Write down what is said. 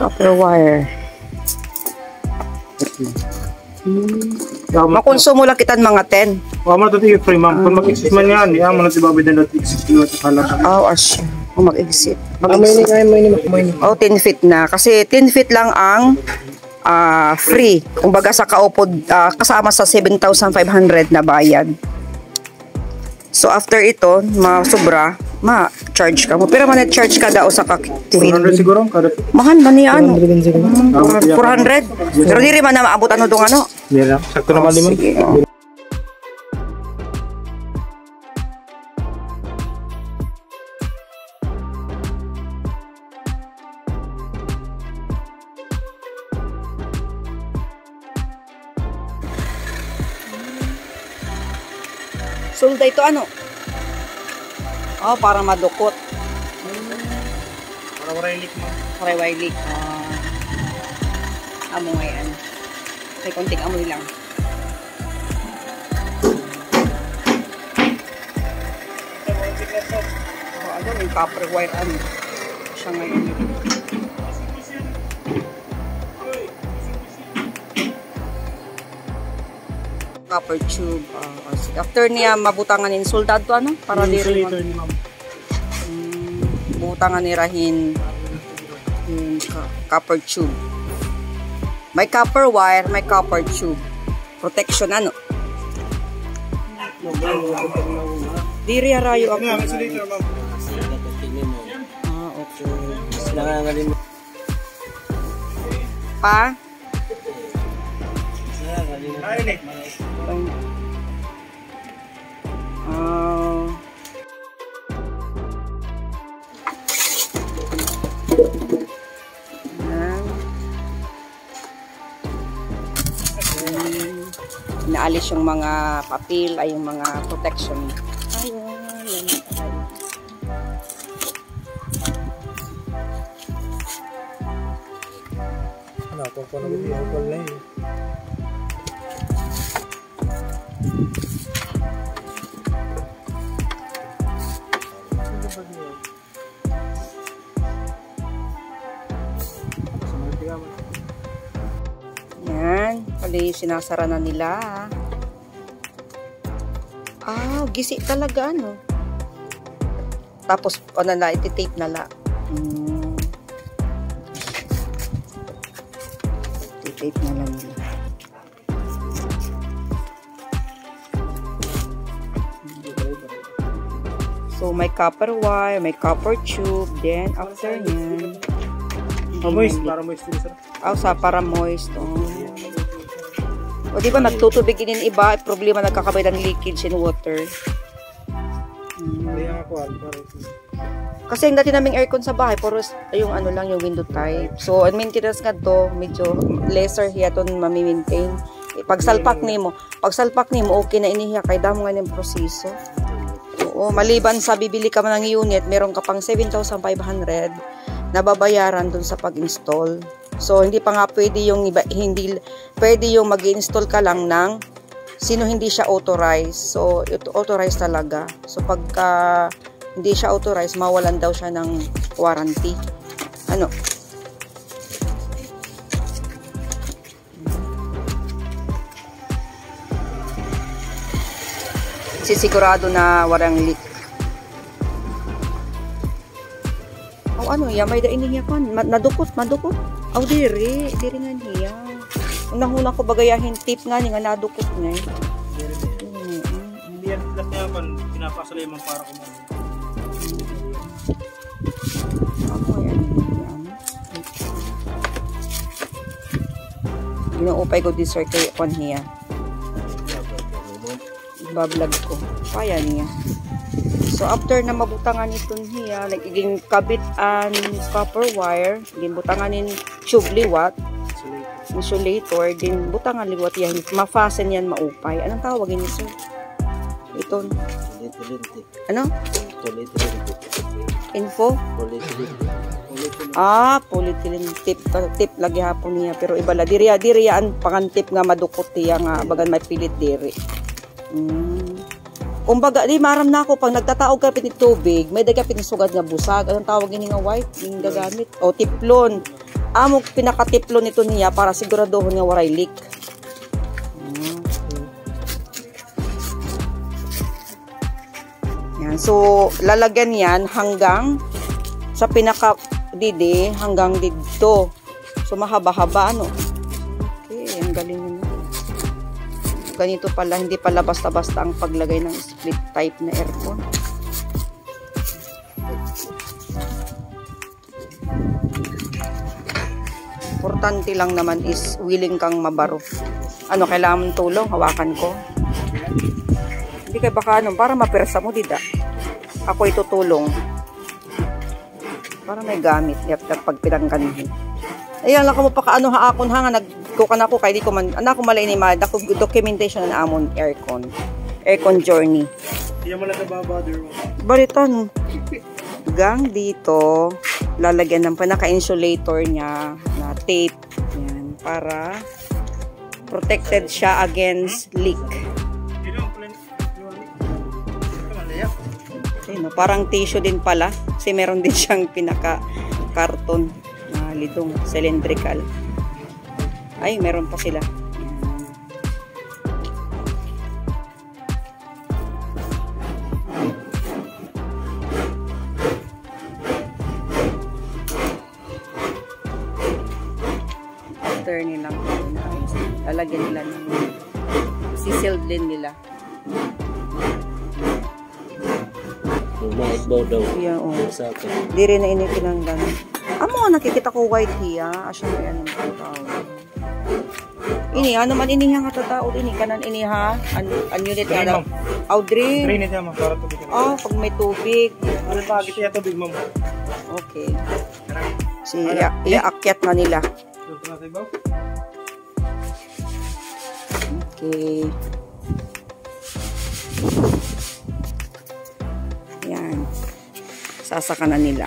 Copper wire. Makonsumo lang kitan mga 10. Oh, matati yung frame ma'am. Kung mag-exit man yan, yan mo na tibabay na natin 60 kilo at halata. Oh, asya. Kung mag-exit. Oh, 10 feet na. Kasi 10 feet lang ang free. Kung baga sa kaupod, kasama sa 7,500 na bayad. So, after ito, sobra, ma-charge ka mo. Pero ma-charge ka daw sa kakit. 400 siguro? Mahal ba niya ano? 400? Pero di rin man na maabot ano dong ano? Hindi lang. Sakto naman limang. Sige. Sulda ito ano? Oh, parang madukot. Para warailik mo. Warailik. Amo ngayon. May konting amoy lang. Ano, may copper wire ano. Siya ngayon. Copper tube. After niya mabutangan in soldado ano para di rin butangan ni rahin copper tube. May copper wire, may copper tube. Protection ano. Diri arayo ako. Okay. Pa? Inaalis yung mga papel ay yung mga protection. Ayun. Ano po po nag-i-alcohol na yun. Yan, pali sinasara na nila. Gisi talaga ano. Tapos ano na, iti-tape na la. Iti-tape na lang nila. So may copper wire, may copper tube, then after yan. Moist, para moist din sir. Para moist. O di ba nagtutubig din iba, problema nagkakabay ng leakage in water. Kasi yung dati naming aircon sa bahay, puro yung ano lang, yung window type. So, ang maintenance nga to, medyo lesser hiya to mami-maintain. Pagsalpak nimo, okay na inihiya kay damo nga ng proseso. Oo, maliban sa bibili ka man ng unit, meron ka pang 7,500 na babayaran dun sa pag-install. So, hindi pa nga pwede yung pwede yung mag-install ka lang ng sino hindi siya authorized. So, ito authorized talaga. So, pagka hindi siya authorized, mawalan daw siya ng warranty. Ano? Sisigurado na walang leak. Ano, may dainihiya ko. Madukot. Diri nga niya. Unang-una ko bagayahin tip nga niya, nadukot nga. Hindi yan, lahat niya man, pinapasala yung para kumain. Inuupay ko di sir kay on hiya. Ibablog ko. Kaya niya. So, after na mabutangan ito niya, nagiging kabit and copper wire, din butangan in tube liwat, insulator, din butangan liwat yan, ma-fasten yan, maupay. Anong tawagin niyo, sir? Ito. Ano? Info? Polyethylene tip. Tip lagi hapon niya. Pero ibala, diriya ang pangantip nga madukot niya nga, bagan may pilit diri. Kumbaga, di maram na ako, pag nagtataog ka pinit tubig, may dagapit ni sugad nga busag. Anong tawag ini nga white? Yung gagamit. O, tiplon. Amo pinakatiplon nito niya para siguraduhin nga waray leak. Yan. So, lalagyan yan hanggang sa pinaka-didi, hanggang dito. So, mahaba-haba, ano? Okay, ang galing nyo. Ganito pala, hindi pala basta-basta ang paglagay ng split type na aircon. Importante lang naman is willing kang mabaro. Ano, kailangan mong tulong? Hawakan ko. Hindi kaya baka ano, para mapersa mo, dida. Ako itutulong. Para may gamit. Pag pinangganihin. Ayan lang ka mo pa kaano haakon ha nga nagkukan ako kay di ko man anak ko malay ni mad ako documentation na amon aircon journey. Hindi mo lang nababother mo. Balitan gang dito lalagyan ng pinaka-insulator niya na tape yan para protected siya against leak. Okay, no, parang tissue din pala kasi meron din siyang pinaka-karton na lidong cylindrical. Ay, meron pa sila. After nilang lalagyan nila ng sisiled din nila. Umaagbaw daw. Yeah, oh. Sa akin. Di rin na initinanggan. Amo, nakikita ko white hiya. Asya mo yan ang tao. Ini, ano man ini nga tatao. Ini, kanan ini ha. An unit Drain, na. ma'am. Oh, drain. Drain ito ma'am, para tubig. Oh, pag may tubig. Ano ba, gito yung tubig ma'am? Okay. Si, iaakyat na nila. Okay. Yan. Sasaka na nila.